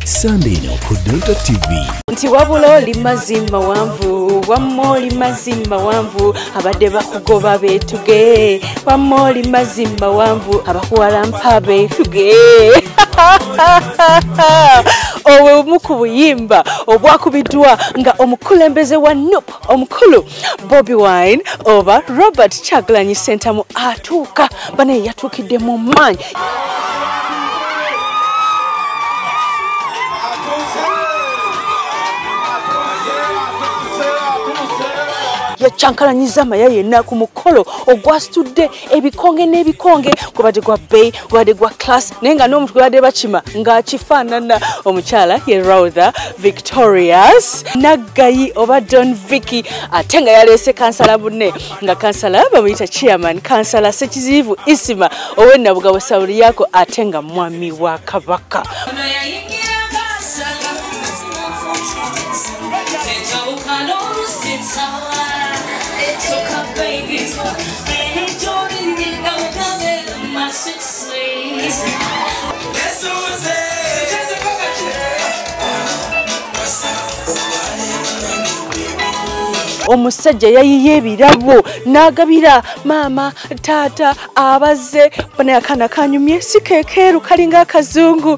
Sande ku Delta TV. Nti wabula oli mazimba wanvu, wamoli mazimba wanvu, abadde bakugoba betuge. Wamoli mazimba wanvu, abakuwala mpa betuge. Owe omukubuyimba obwakubiddwa nga omukulembeze wa NUP omukulu Bobi Wine oba Robert Chagulanyi Ssentamu atuuka bane yatuukidde mu maanyi. Yachankalanyiza maya yenna ku mukolo ogwasitudde ebikonge n'ebikonge kubadde gwa bay kubadde gwa class nenga n'omutwe badde bakima ng'akifaanana omukyala ye Rhoda Victorious Naggayi oba Don Vicky ate nga yaleese kansala bunne nga kansala bamuyita chairman kansala Sekizivu Isima ow'Ennabugabo Sawuli yako ate nga mwami wa Kabaka. Omusajja yayiye ebirabo n'agabira mama tata abaze bana akana kanyumye sikekeru kalinga akazungu.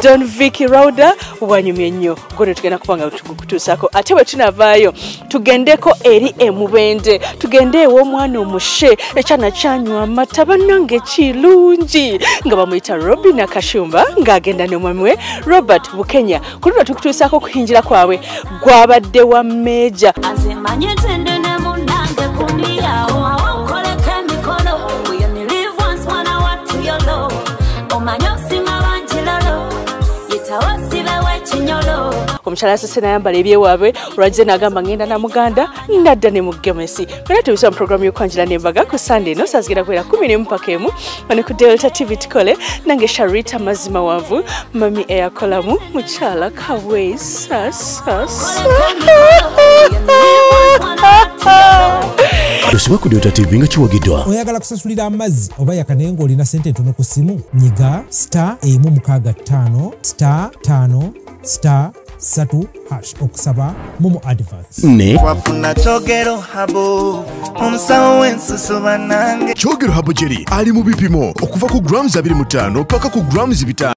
Don Vicky Rhoda wanyumye nnyo gone tugenda kubanga kutuusako ate bwe tunavaayo tugendeko eri emubende tugende ew'omwana omushe ekyana kyanywa amata bannange kirungi nga bamuyita Robin Akashumba ng'agenda n'omwami we Robert Bukenya kulula tukutuusako kuhinjira kwabwe gwabadde wa meja. Omukyala asese ayambala ebyewaabwe olwajja n'agamba ngenda na muganda nadda ne mu Gemesi. Era tubisa mu programu y'okwanjira n'embaga ku Sunday eno saa zigenda kubeera 11 mpaka 1 wano ku Delta TV tukole nange Sharita mazima wanvu mami eyakolamu mukyala kaweesa Tusiba ku Delta TV nga kiwagiddwa. Oyagala kusasulira amazzi oba yakanengo olina sente ntono ku simu nyiga *165*5*3# okusaba momo advance. Ne wafuna chogero habo omusawo w'ensusu bannange. Chogero habo jeri ali mu bipimo okuva ku grams 25 paka ku grams 5.